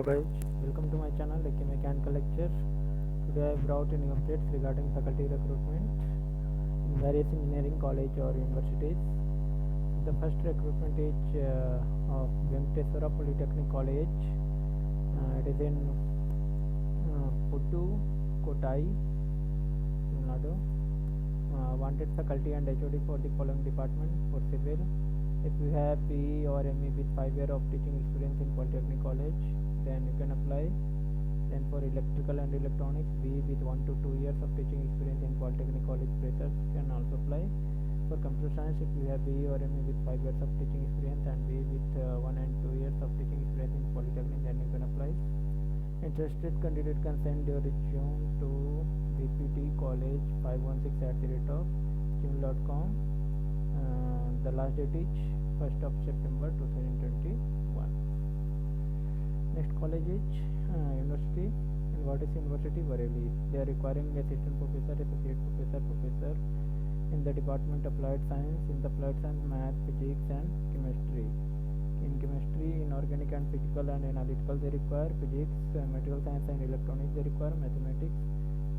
Hello guys, welcome to my channel Lucky Mechanical Lectures. Today I brought new updates regarding faculty recruitment in various engineering college or universities. The first recruitment is of Venkateswara Polytechnic College. It is in Puttukkottai, Tamil Nadu. Wanted faculty and HOD for the following department: for civil, if you have PE or ME with 5 years of teaching experience in Polytechnic College, then you can apply. Then for electrical and electronics, BE with 1 to 2 years of teaching experience in Polytechnic College, freshers can also apply. For computer science, if you have BE or ME with 5 years of teaching experience and BE with 1 and 2 years of teaching experience in Polytechnic, then you can apply. Interested candidate can send your resume to bptcollege516@gmail.com. The last date is 1st of September 2021. Next college is university. And what is University Bareilly? They are requiring assistant professor, associate professor, professor in the department Applied Science, in the Applied Science, Math, Physics and Chemistry. In chemistry, in organic and physical and analytical they require physics, material science and electronics they require mathematics,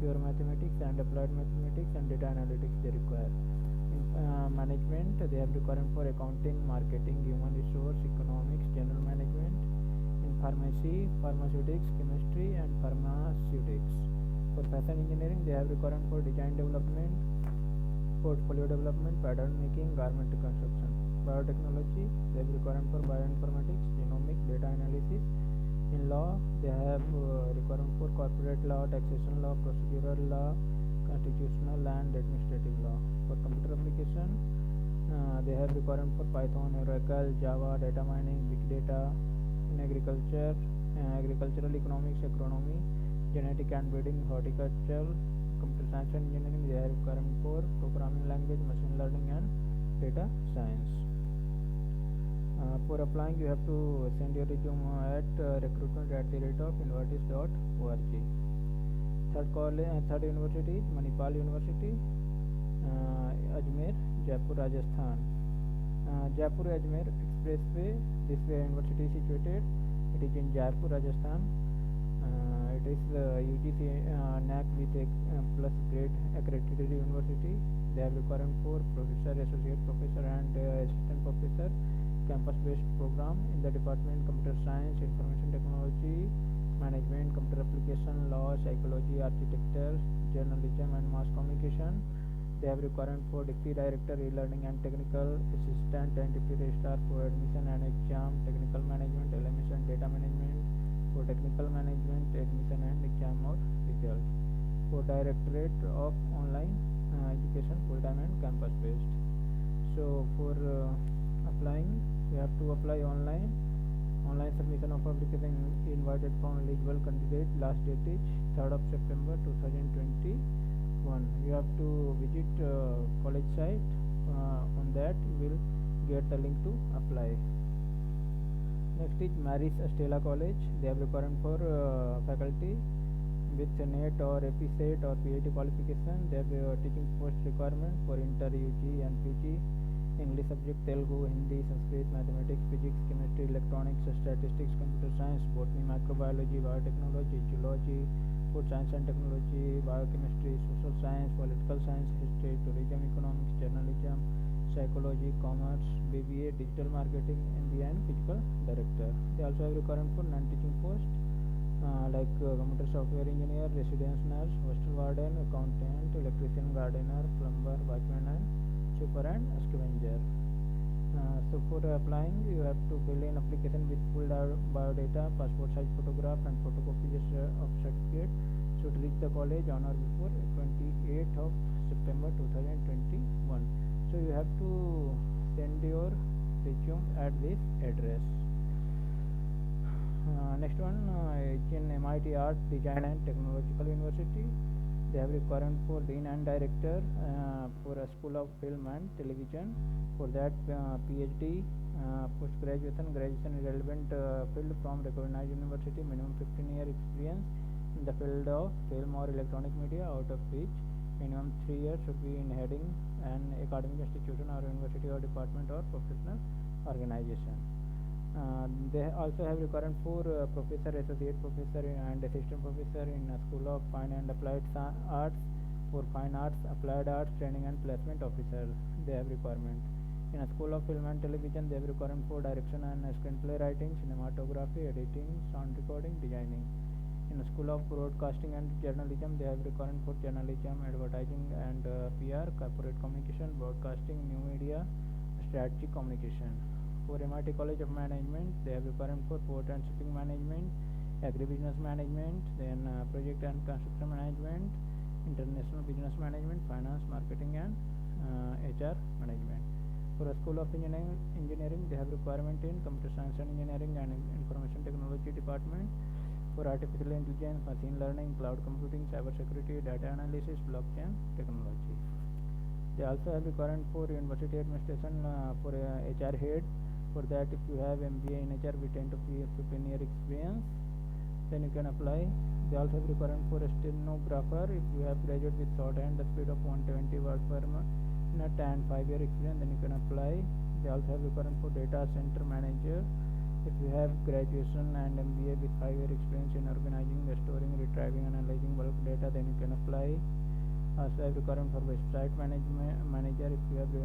pure mathematics and applied mathematics and data analytics they require. In management, they have requirement for accounting, marketing, human resource, economics, general management. In pharmacy, pharmaceutics, chemistry and pharmaceutics. For fashion engineering, they have requirement for design development, portfolio development, pattern making, garment construction. Biotechnology, they have requirement for bioinformatics, genomic, data analysis. In law, they have requirement for corporate law, taxation law, procedural law, constitutional and administrative law. For computer application, they have requirement for Python, Oracle, Java, data mining, big data. In agriculture, agricultural economics, agronomy, genetic and breeding, horticulture. Computer science and engineering, they have requirement for programming language, machine learning and data science. For applying, you have to send your resume at recruitment@universities.org. Third university is Manipal University, Ajmer, Jaipur, Rajasthan. Jaipur-Ajmer Expressway, this university is situated. It is in Jaipur, Rajasthan. It is UGC NAC with a plus grade accredited university. They have requirement for professor, associate professor and assistant professor. Campus-based program in the department computer science, information technology, management, computer application, law, psychology, architecture, journalism and mass communication. They have requirement for deputy director, e-learning and technical assistant and deputy registrar for admission and exam, technical management, LMS and data management, for technical management, admission and exam or result. For directorate of online education, full-time and campus-based. So for applying, you have to apply online. Online submission of application invited from eligible candidate. Last date is 3rd of September 2021. You have to visit college site. On that you will get the link to apply. Next is Maris Stella College. They have requirement for faculty with NET or APSET or PhD qualification. They have teaching post requirement for inter, UG and PG. English subject, Telugu, Hindi, Sanskrit, mathematics, physics, chemistry, electronics, statistics, computer science, botany, microbiology, biotechnology, geology, food science and technology, biochemistry, social science, political science, history, tourism, economics, journalism, psychology, commerce, BBA, digital marketing, MBA and physical director. They also have requirement for non-teaching post like computer software engineer, residence nurse, hostel warden, accountant, electrician, gardener, plumber, watchman and super and scavenger. So for applying, you have to fill in application with full biodata, passport size photograph and photocopies of certificate. Should reach the college on or before 28th of September 2021. So you have to send your resume at this address. Next one is in MIT Art, Design and Technological University. They have requirement for dean and director for a school of film and television. For that PhD, post graduation, graduation in relevant field from recognized university, minimum 15-year experience in the field of film or electronic media, out of which minimum 3 years should be in heading an academic institution or university or department or professional organization. They also have requirement for professor, associate professor, and assistant professor in School of Fine and Applied Arts. For Fine Arts, Applied Arts, Training and Placement Officer, they have requirement. In a School of Film and Television, they have requirement for direction and screenplay writing, cinematography, editing, sound recording, designing. In a School of Broadcasting and Journalism, they have requirement for journalism, advertising and PR, corporate communication, broadcasting, new media, strategic communication. For MIT College of Management, they have requirement for port and shipping management, agribusiness management, then project and construction management, international business management, finance, marketing, and HR management. For a School of Engineering, they have requirement in Computer Science and Engineering and Information Technology Department. For Artificial Intelligence, Machine Learning, Cloud Computing, Cyber Security, Data Analysis, Blockchain Technology. They also have requirement for University Administration for HR head. For that, if you have MBA in HR with 10 to 15 year experience, then you can apply. They also have requirement for a stenographer. If you have graduate with shorthand the speed of 120 words per minute and 5 year experience, then you can apply. They also have requirement for data center manager. If you have graduation and MBA with 5 year experience in organizing, storing, retrieving, and analyzing bulk data, then you can apply. Also have requirement for website management manager. If you have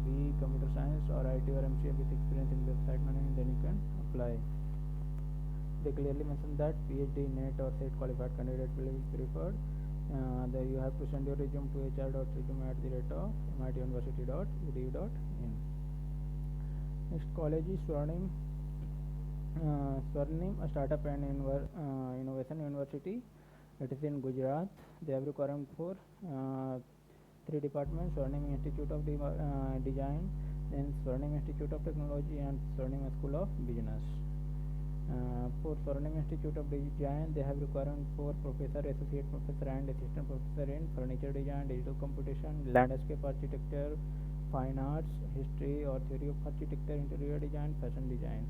BE computer science or IT or MCA with experience in website management, then you can apply. They clearly mention that PhD, NET or SET qualified candidate will be preferred. You have to send your resume to hr.resume@mituniversity.edu.in. Next college is Swarnim, a startup and innovation university. It is in Gujarat. They have requirement for 3 departments: Swarnim Institute of Design, then Swarnim Institute of Technology, and Swarnim School of Business. For Swarnim Institute of Design, they have requirement for professor, associate professor, and assistant professor in furniture design, digital computation, landscape architecture, fine arts, history or theory of architecture, interior design, fashion design.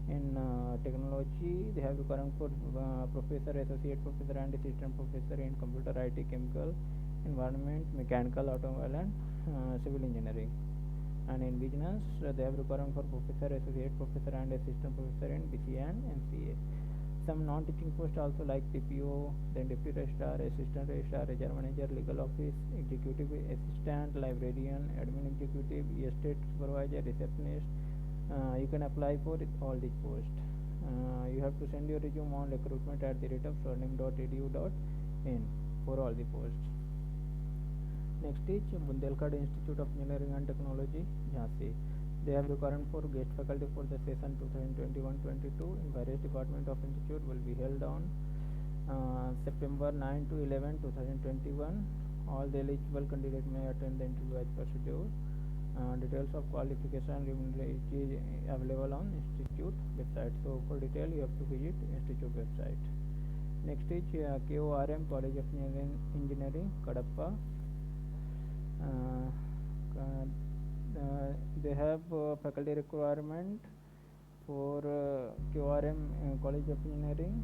In technology, they have requirement for professor, associate professor, and assistant professor in computer, IT, chemical, environment, mechanical, automobile, and civil engineering. And in business, they have requirement for professor, associate professor, and assistant professor in BCA and MCA. Some non-teaching posts also like TPO, then deputy registrar, assistant registrar, HR manager, legal office, executive assistant, librarian, admin executive, estate supervisor, receptionist. You can apply for all these posts. You have to send your resume on recruitment@swarnim.edu.in for all the posts. Next is Bundelkhand Institute of Engineering and Technology, Jhansi. They have requirement for guest faculty for the session 2021-22 in various departments of institute will be held on September 9 to 11, 2021. All the eligible candidates may attend the interview as per schedule. Details of qualification is available on institute website. So for detail, you have to visit institute website. Next is KORM, College of Engineering, Kadapa. They have faculty requirement for QRM College of Engineering.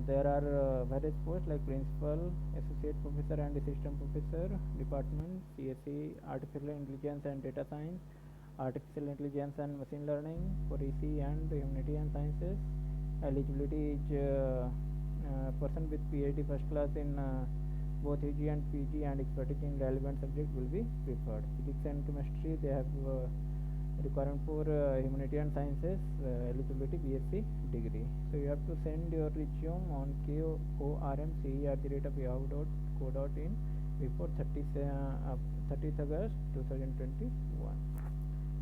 There are various posts like principal, associate professor, and assistant professor. Department CSE, Artificial Intelligence and Data Science, Artificial Intelligence and Machine Learning for EC and Humanitarian Sciences. Eligibility is person with PhD first class in both UG and PG and expertise in relevant subject will be preferred. Physics and chemistry, they have requirement for humanitarian sciences, eligibility BSc degree. So you have to send your resume on kormce@yahoo.co.in before 30th August 2021.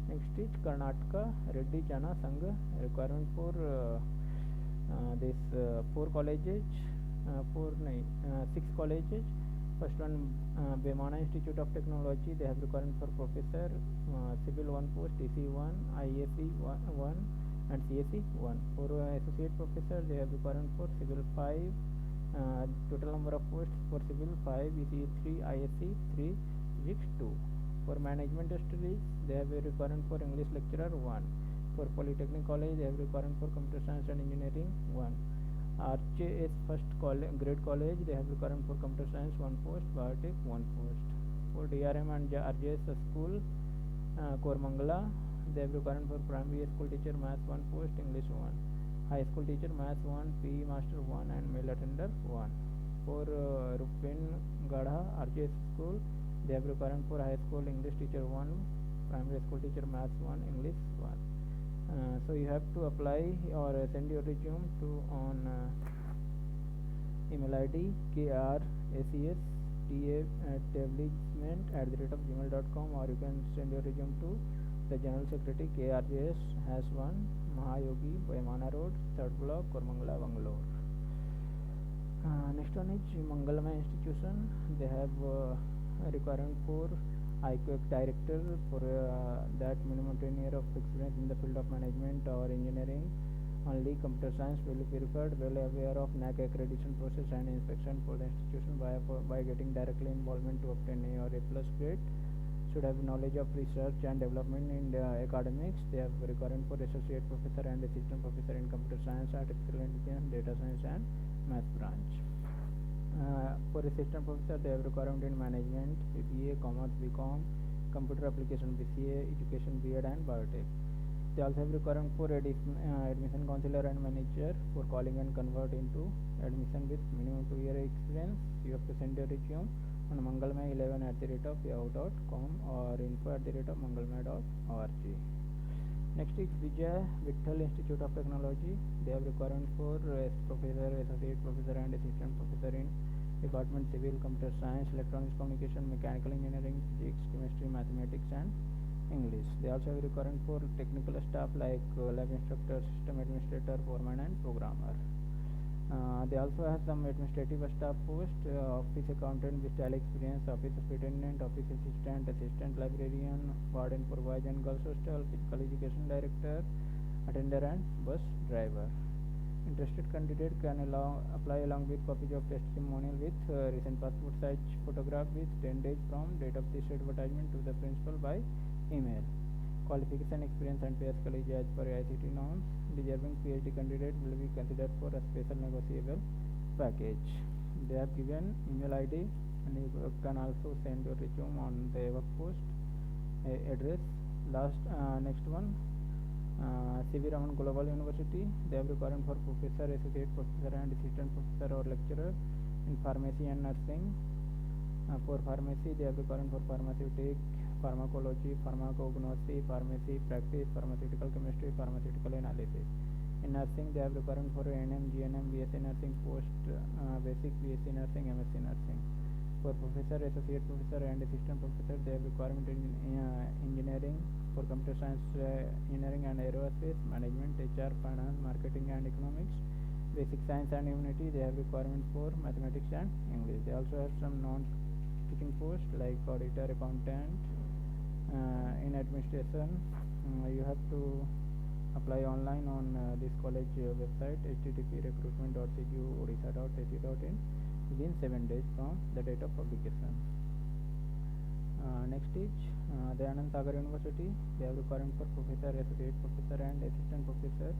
Next is Karnataka Reddy Jana Sangha, requirement for this 6 colleges. First one, Bemana Institute of Technology, they have requirement for professor, civil 1 post, EC 1, ISE 1, and CSE 1. For associate professor, they have requirement for civil 5, total number of posts for civil 5, EC 3, ISE 3, physics 2. For management studies, they have a requirement for English lecturer 1. For Polytechnic College, they have requirement for computer science and engineering 1. RJS first grade college, they have requirement for computer science 1 post, biotech 1 post. For DRM and RJS school, Kormangala, they have requirement for primary school teacher maths 1 post, English 1, high school teacher maths 1, PE master 1, and male attender 1. For Rupin Gadha RJ school, they have requirement for high school English teacher 1, primary school teacher maths 1, English 1. So you have to apply or send your resume to on email ID kracestablishment@gmail.com, or you can send your resume to the General Secretary, KRJS #1, Mahayogi, Boyamana Road, 3rd Block, Kormangala, Bangalore. Next one is Mangalama Institution. They have a requirement for IQAC director. For that, minimum 10 years of experience in the field of management or engineering. Only computer science will be preferred. Well aware of NAC accreditation process and inspection for the institution by getting directly involvement to obtain A or A+ grade. Should have knowledge of research and development in the academics. They have requirement for associate professor and assistant professor in computer science, artificial intelligence, data science, and math branch. For assistant professor, they have requirement in management, BBA, commerce, BCom, computer application, BCA, education, B.Ed, and biotech. They also have requirement for admission counselor and manager for calling and convert into admission with minimum 2-year experience. You have to send your resume on mangalmay11@yahoo.com or info@mangalmay.org. Next is Vijay Vittal Institute of Technology. They have requirement for professor, associate professor, and assistant professor in department civil, computer science, electronics communication, mechanical engineering, physics, chemistry, mathematics, and English. They also have requirement for technical staff like lab instructor, system administrator, foreman, and programmer. They also have some administrative staff post, office accountant with tally experience, office superintendent, office assistant, assistant librarian, warden for boys and girls hostel, physical education director, attender, and bus driver. Interested candidate can apply along with copies of testimonial with recent passport size photograph with 10 days from date of this advertisement to the principal by email. Qualification, experience, and pay scale is as per ICT norms. Deserving PhD candidate will be considered for a special negotiable package. They have given email ID, and you can also send your resume on the web post address. Next one, C.V. Raman Global University. They have requirement for professor, associate professor, and assistant professor or lecturer in pharmacy and nursing. For pharmacy, they have requirement for pharmaceutic, pharmacology, pharmacognosy, pharmacy practice, pharmaceutical chemistry, pharmaceutical analysis. In nursing, they have requirement for NM, GNM, BSc nursing, post basic BSc nursing, MSc nursing. For professor, associate professor, and assistant professor, they have requirement in engineering, for computer science, engineering and aerospace, management, HR, finance, marketing, and economics. Basic science and humanity, they have requirement for mathematics and English. They also have some non-teaching posts like auditor, accountant. In administration, you have to apply online on this college website, http://recruitment.cguodisha.ac.in, within 7 days from the date of publication. Next is the Anand Sagar University. They have requirement for professor, associate professor, and assistant professor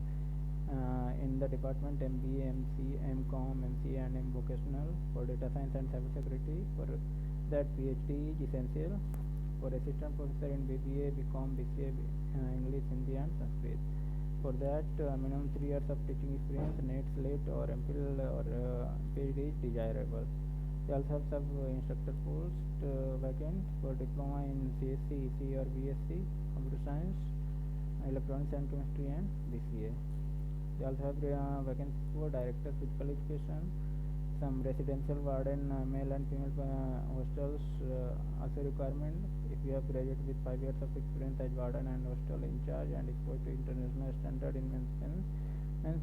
in the department MBA, MC, MCom, MCA, and M vocational. For data science and cyber security, for that PhD is essential. For assistant professor in BBA, BCom, BCA, English, Hindi, and Sanskrit. For that, minimum 3 years of teaching experience, NET, SLATE, or MPhil or PhD is desirable. They also have some instructor post vacant for diploma in CSC, EC, or BSc, computer science, electronics and chemistry, and BCA. They also have vacancies for director physical education, some residential warden, male and female hostels, also requirement. If you have graduated with 5 years of experience as warden and hostel in charge and exposed to international standard in men's,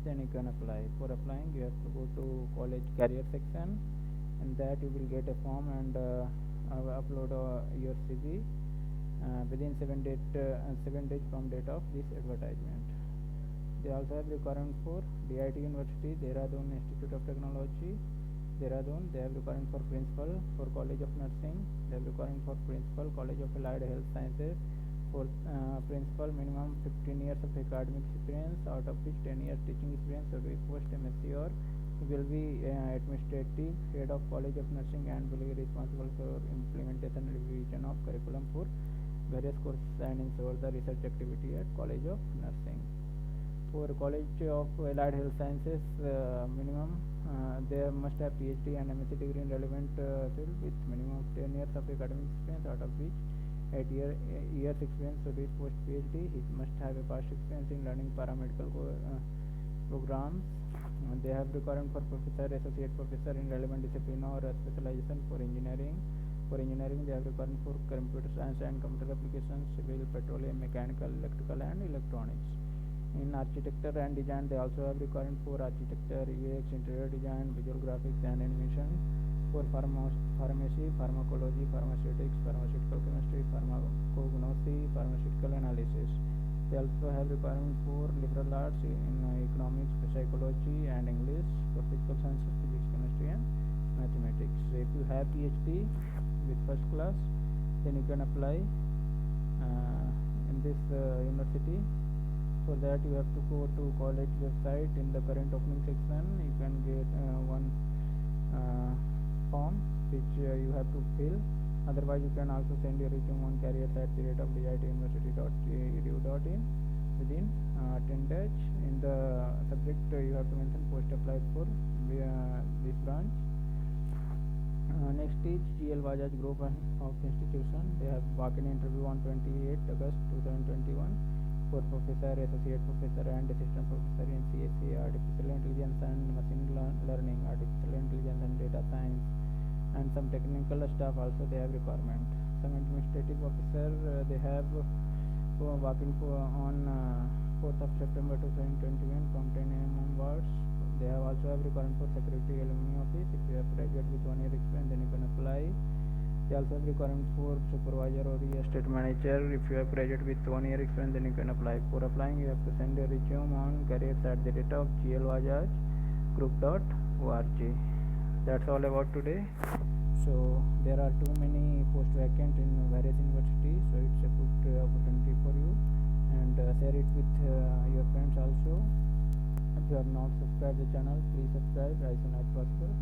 then you can apply. For applying, you have to go to college career section, and that you will get a form and upload your CV within 7 days from date of this advertisement. They also have requirement for DIT University, Dehradun Institute of Technology, Dehradun. They have requirement for principal for College of Nursing. They have requirement for principal College of Allied Health Sciences. For principal, minimum 15 years of academic experience, out of which 10 years teaching experience will be post MSc, or will be administrative head of College of Nursing and will be responsible for implementation and revision of curriculum for various courses and ensure the research activity at College of Nursing. For College of Allied Health Sciences, minimum they must have PhD and MSc degree in relevant field with minimum of 10 years of academic experience, out of which 8 years experience to reach post PhD. He must have a past experience in learning paramedical programs. They have requirement for professor, associate professor in relevant discipline or specialization. For engineering, they have requirement for computer science and computer applications, civil, petroleum, mechanical, electrical, and electronics. In architecture and design, they also have requirement for architecture, UX, interior design, visual graphics, and animation. For pharmacy, pharmacology, pharmaceutics, pharmaceutical chemistry, pharmacognosy, pharmaceutical analysis. They also have requirement for liberal arts in economics, psychology, and English. For physical sciences, physics, chemistry, and mathematics. So if you have PhD with first class, then you can apply in this university. For that, you have to go to college website. In the current opening section, you can get one form which you have to fill. Otherwise, you can also send your resume on careers@dituniversity.edu.in within 10 days. In the subject, you have to mention post applied for this branch. Next is GL Bajaj Group of Institution. They have walk-in interview on 28 August 2021 for professor, associate professor, and assistant professor in CSE, artificial intelligence and machine learning, artificial intelligence and data science, and some technical staff also they have requirement. Some administrative officer they have walk-in on 4th of September 2021 from 10 a.m. onwards. They have also have requirement for secretary alumni office. If you have graduate with 1 year experience, then you can apply. They also have requirement for supervisor or estate manager. If you have graduate with 1 year experience, then you can apply. For applying, you have to send your resume on careers@glbajajgroup.org. That's all about today. So there are too many post vacant in various universities, so it's a good opportunity for you, and share it with your friends also. If you are not subscribed the channel, please subscribe as soon as possible.